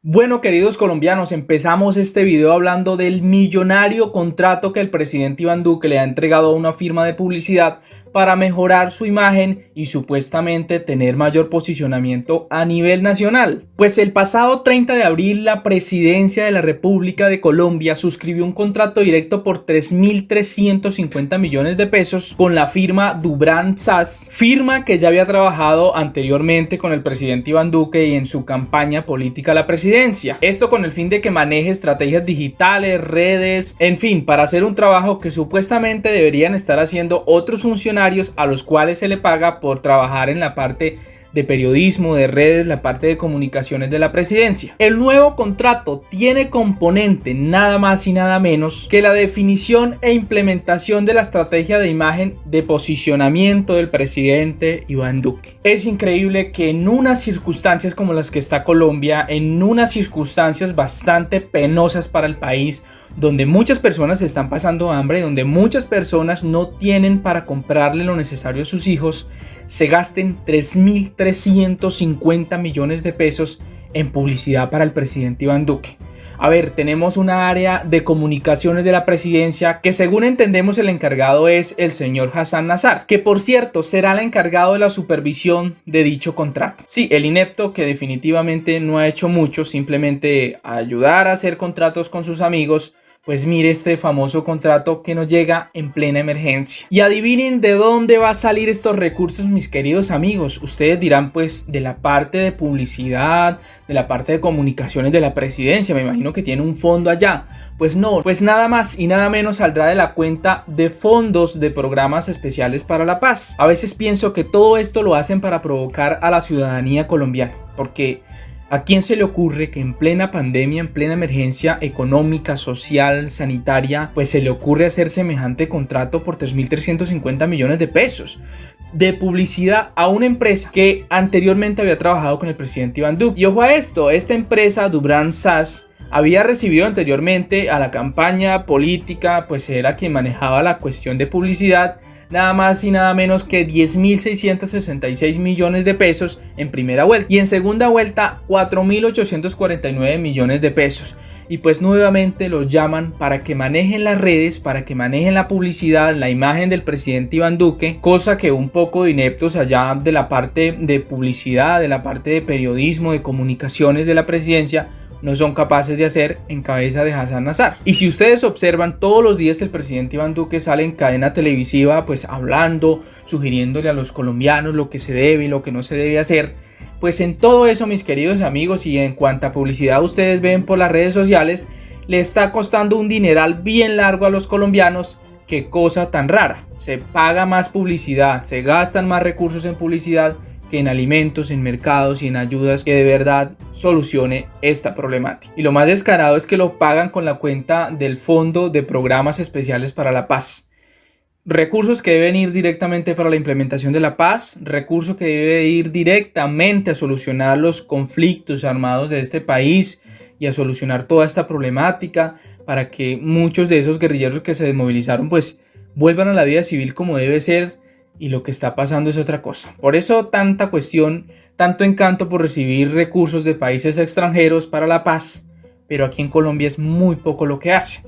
Bueno, queridos colombianos, empezamos este video hablando del millonario contrato que el presidente Iván Duque le ha entregado a una firma de publicidad para mejorar su imagen y supuestamente tener mayor posicionamiento a nivel nacional. Pues el pasado 30 de abril la presidencia de la República de Colombia suscribió un contrato directo por 3.350 millones de pesos con la firma Dubran SAS, firma que ya había trabajado anteriormente con el presidente Iván Duque y en su campaña política a la presidencia. Esto con el fin de que maneje estrategias digitales, redes, en fin, para hacer un trabajo que supuestamente deberían estar haciendo otros funcionarios a los cuales se le paga por trabajar en la parte de periodismo, de redes, la parte de comunicaciones de la presidencia. El nuevo contrato tiene componente nada más y nada menos que la definición e implementación de la estrategia de imagen de posicionamiento del presidente Iván Duque. Es increíble que en unas circunstancias como las que está Colombia, en unas circunstancias bastante penosas para el país, donde muchas personas están pasando hambre, donde muchas personas no tienen para comprarle lo necesario a sus hijos, se gasten 3.350 millones de pesos en publicidad para el presidente Iván Duque. A ver, tenemos una área de comunicaciones de la presidencia que, según entendemos, el encargado es el señor Hassan Nazar, que por cierto será el encargado de la supervisión de dicho contrato. Sí, el inepto que definitivamente no ha hecho mucho, simplemente ayudar a hacer contratos con sus amigos. Pues mire este famoso contrato que nos llega en plena emergencia. Y adivinen de dónde va a salir estos recursos, mis queridos amigos. Ustedes dirán, pues, de la parte de publicidad, de la parte de comunicaciones de la presidencia. Me imagino que tiene un fondo allá. Pues no, pues nada más y nada menos saldrá de la cuenta de fondos de programas especiales para la paz. A veces pienso que todo esto lo hacen para provocar a la ciudadanía colombiana, porque ¿a quién se le ocurre que en plena pandemia, en plena emergencia económica, social, sanitaria, pues se le ocurre hacer semejante contrato por 3.350 millones de pesos de publicidad a una empresa que anteriormente había trabajado con el presidente Iván Duque? Y ojo a esto, esta empresa Dubran SAS había recibido anteriormente a la campaña política, pues era quien manejaba la cuestión de publicidad, nada más y nada menos que 10.666 millones de pesos en primera vuelta y en segunda vuelta 4.849 millones de pesos. Y pues nuevamente los llaman para que manejen las redes, para que manejen la publicidad, la imagen del presidente Iván Duque, cosa que un poco de ineptos allá de la parte de publicidad, de la parte de periodismo, de comunicaciones de la presidencia, no son capaces de hacer en cabeza de Hassan Nazar. Y si ustedes observan, todos los días el presidente Iván Duque sale en cadena televisiva pues hablando, sugiriéndole a los colombianos lo que se debe y lo que no se debe hacer. Pues en todo eso, mis queridos amigos, y en cuanta publicidad ustedes ven por las redes sociales, le está costando un dineral bien largo a los colombianos. Qué cosa tan rara, se paga más publicidad, se gastan más recursos en publicidad que en alimentos, en mercados y en ayudas que de verdad solucione esta problemática. Y lo más descarado es que lo pagan con la cuenta del Fondo de Programas Especiales para la Paz. Recursos que deben ir directamente para la implementación de la paz, recursos que deben ir directamente a solucionar los conflictos armados de este país y a solucionar toda esta problemática para que muchos de esos guerrilleros que se desmovilizaron pues vuelvan a la vida civil como debe ser. Y lo que está pasando es otra cosa. Por eso tanta cuestión, tanto encanto por recibir recursos de países extranjeros para la paz, pero aquí en Colombia es muy poco lo que hace.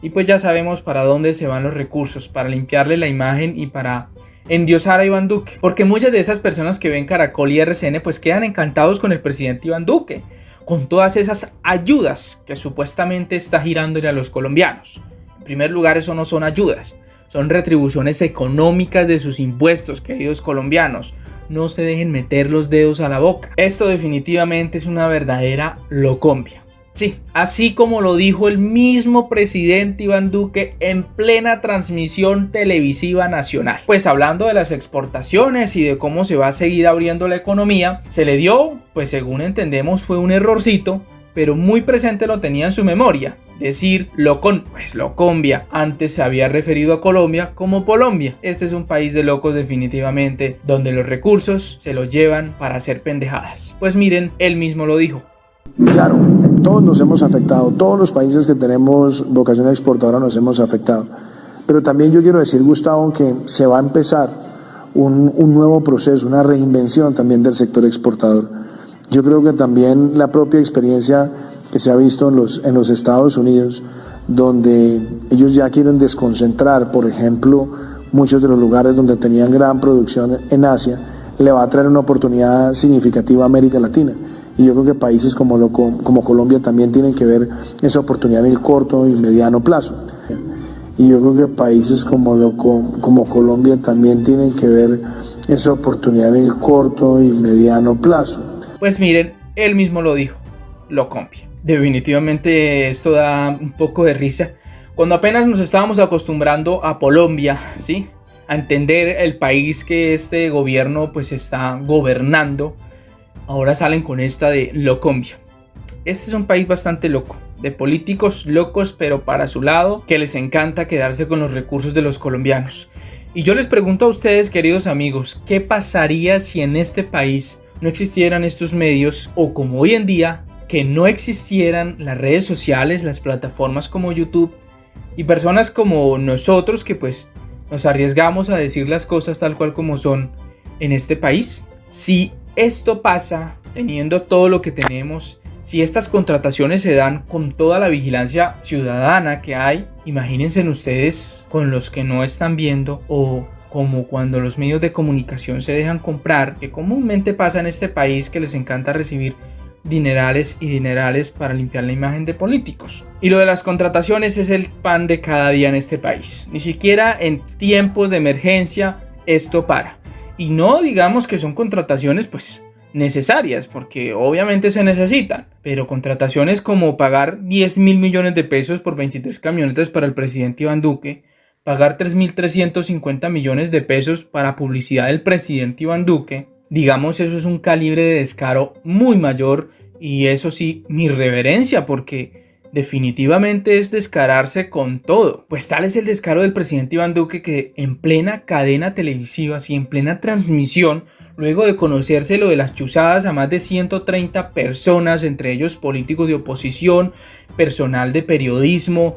Y pues ya sabemos para dónde se van los recursos, para limpiarle la imagen y para endiosar a Iván Duque. Porque muchas de esas personas que ven Caracol y RCN pues quedan encantados con el presidente Iván Duque, con todas esas ayudas que supuestamente está girándole a los colombianos. En primer lugar, eso no son ayudas. Son retribuciones económicas de sus impuestos, queridos colombianos. No se dejen meter los dedos a la boca. Esto definitivamente es una verdadera locombia. Sí, así como lo dijo el mismo presidente Iván Duque en plena transmisión televisiva nacional. Pues hablando de las exportaciones y de cómo se va a seguir abriendo la economía, se le dio, pues según entendemos fue un errorcito, pero muy presente lo tenía en su memoria. Decir Locombia. Antes se había referido a Colombia como Polombia. Este es un país de locos definitivamente, donde los recursos se los llevan para hacer pendejadas. Pues miren, él mismo lo dijo. Claro, todos nos hemos afectado, todos los países que tenemos vocación exportadora nos hemos afectado. Pero también yo quiero decir, Gustavo, que se va a empezar un nuevo proceso, una reinvención también del sector exportador. Yo creo que también la propia experiencia que se ha visto en los Estados Unidos, donde ellos ya quieren desconcentrar, por ejemplo, muchos de los lugares donde tenían gran producción en Asia, le va a traer una oportunidad significativa a América Latina. Y yo creo que países como Colombia también tienen que ver esa oportunidad en el corto y mediano plazo. Y yo creo que países como Colombia también tienen que ver esa oportunidad en el corto y mediano plazo. Pues miren, él mismo lo dijo, Locombia. Definitivamente esto da un poco de risa. Cuando apenas nos estábamos acostumbrando a Colombia, ¿sí?, a entender el país que este gobierno pues está gobernando, ahora salen con esta de Locombia. Este es un país bastante loco, de políticos locos pero para su lado, que les encanta quedarse con los recursos de los colombianos. Y yo les pregunto a ustedes, queridos amigos, ¿qué pasaría si en este país no existieran estos medios, o como hoy en día, que no existieran las redes sociales, las plataformas como YouTube y personas como nosotros que pues nos arriesgamos a decir las cosas tal cual como son en este país? Si esto pasa teniendo todo lo que tenemos, si estas contrataciones se dan con toda la vigilancia ciudadana que hay, imagínense ustedes con los que no están viendo, o como cuando los medios de comunicación se dejan comprar, que comúnmente pasa en este país, que les encanta recibir dinerales y dinerales para limpiar la imagen de políticos. Y lo de las contrataciones es el pan de cada día en este país. Ni siquiera en tiempos de emergencia esto para. Y no digamos que son contrataciones pues necesarias, porque obviamente se necesitan, pero contrataciones como pagar 10.000 millones de pesos por 23 camionetas para el presidente Iván Duque, pagar 3.350 millones de pesos para publicidad del presidente Iván Duque, digamos, eso es un calibre de descaro muy mayor, y eso sí, mi reverencia, porque definitivamente es descararse con todo. Pues tal es el descaro del presidente Iván Duque que en plena cadena televisiva, sí, en plena transmisión, luego de conocerse lo de las chuzadas a más de 130 personas, entre ellos políticos de oposición, personal de periodismo,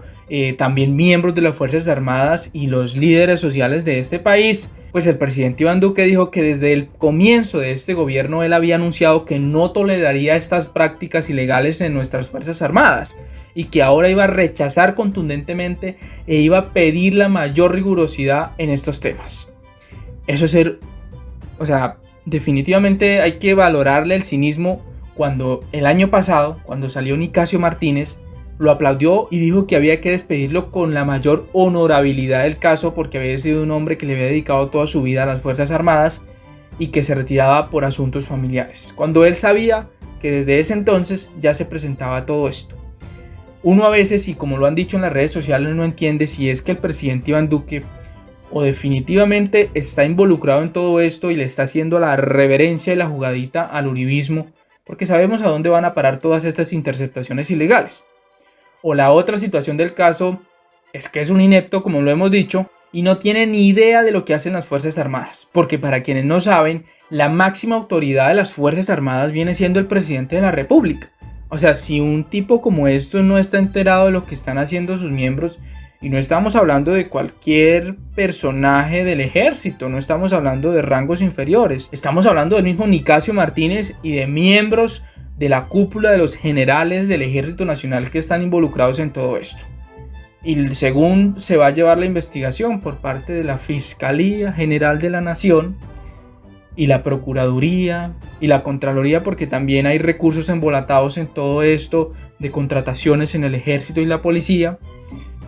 también miembros de las Fuerzas Armadas y los líderes sociales de este país, pues el presidente Iván Duque dijo que desde el comienzo de este gobierno él había anunciado que no toleraría estas prácticas ilegales en nuestras Fuerzas Armadas y que ahora iba a rechazar contundentemente e iba a pedir la mayor rigurosidad en estos temas. Eso es definitivamente hay que valorarle el cinismo cuando el año pasado, cuando salió Nicasio Martínez, lo aplaudió y dijo que había que despedirlo con la mayor honorabilidad del caso porque había sido un hombre que le había dedicado toda su vida a las Fuerzas Armadas y que se retiraba por asuntos familiares, cuando él sabía que desde ese entonces ya se presentaba todo esto. Uno a veces, y como lo han dicho en las redes sociales, no entiende si es que el presidente Iván Duque o definitivamente está involucrado en todo esto y le está haciendo la reverencia y la jugadita al uribismo, porque sabemos a dónde van a parar todas estas interceptaciones ilegales. O la otra situación del caso es que es un inepto, como lo hemos dicho, y no tiene ni idea de lo que hacen las Fuerzas Armadas. Porque para quienes no saben, la máxima autoridad de las Fuerzas Armadas viene siendo el presidente de la República. O sea, si un tipo como esto no está enterado de lo que están haciendo sus miembros, y no estamos hablando de cualquier personaje del ejército, no estamos hablando de rangos inferiores, estamos hablando del mismo Nicasio Martínez y de miembros de la cúpula de los generales del Ejército Nacional que están involucrados en todo esto. Y según se va a llevar la investigación por parte de la Fiscalía General de la Nación y la Procuraduría y la Contraloría, porque también hay recursos embolatados en todo esto de contrataciones en el Ejército y la Policía,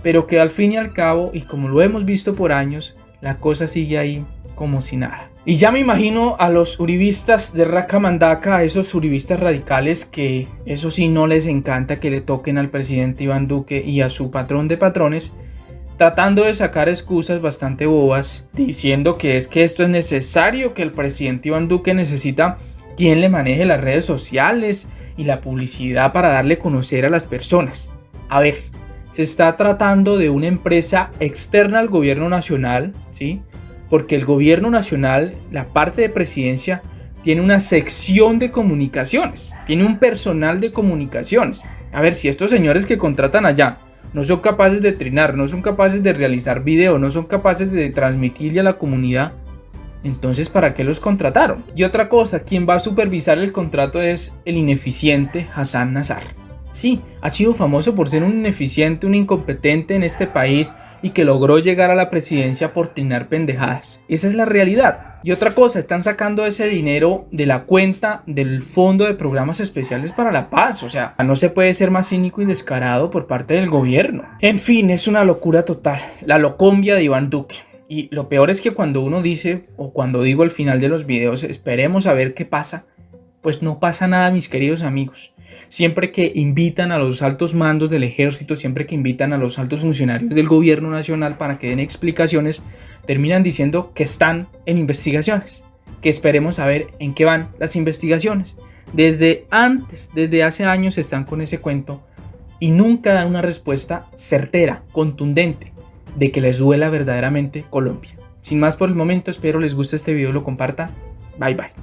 pero que al fin y al cabo, y como lo hemos visto por años, la cosa sigue ahí como si nada. Y ya me imagino a los uribistas de Racamandaca, a esos uribistas radicales que eso sí no les encanta que le toquen al presidente Iván Duque y a su patrón de patrones, tratando de sacar excusas bastante bobas, diciendo que es que esto es necesario, que el presidente Iván Duque necesita quien le maneje las redes sociales y la publicidad para darle a conocer a las personas. A ver, se está tratando de una empresa externa al gobierno nacional, ¿sí? Porque el gobierno nacional, la parte de presidencia, tiene una sección de comunicaciones, tiene un personal de comunicaciones. A ver, si estos señores que contratan allá no son capaces de trinar, no son capaces de realizar video, no son capaces de transmitirle a la comunidad, Entonces, ¿para qué los contrataron? Y otra cosa, quien va a supervisar el contrato es el ineficiente Hassan Nasrallah. Sí, ha sido famoso por ser un ineficiente, un incompetente en este país y que logró llegar a la presidencia por trinar pendejadas. Esa es la realidad. Y otra cosa, están sacando ese dinero de la cuenta del Fondo de Programas Especiales para la Paz. O sea, no se puede ser más cínico y descarado por parte del gobierno. En fin, es una locura total. La locombia de Iván Duque. Y lo peor es que cuando uno dice, o cuando digo al final de los videos, esperemos a ver qué pasa, pues no pasa nada, mis queridos amigos. Siempre que invitan a los altos mandos del ejército, siempre que invitan a los altos funcionarios del gobierno nacional para que den explicaciones, terminan diciendo que están en investigaciones, que esperemos a ver en qué van las investigaciones. Desde hace años están con ese cuento y nunca dan una respuesta certera, contundente, de que les duela verdaderamente Colombia. Sin más por el momento, espero les guste este video, lo compartan. Bye bye.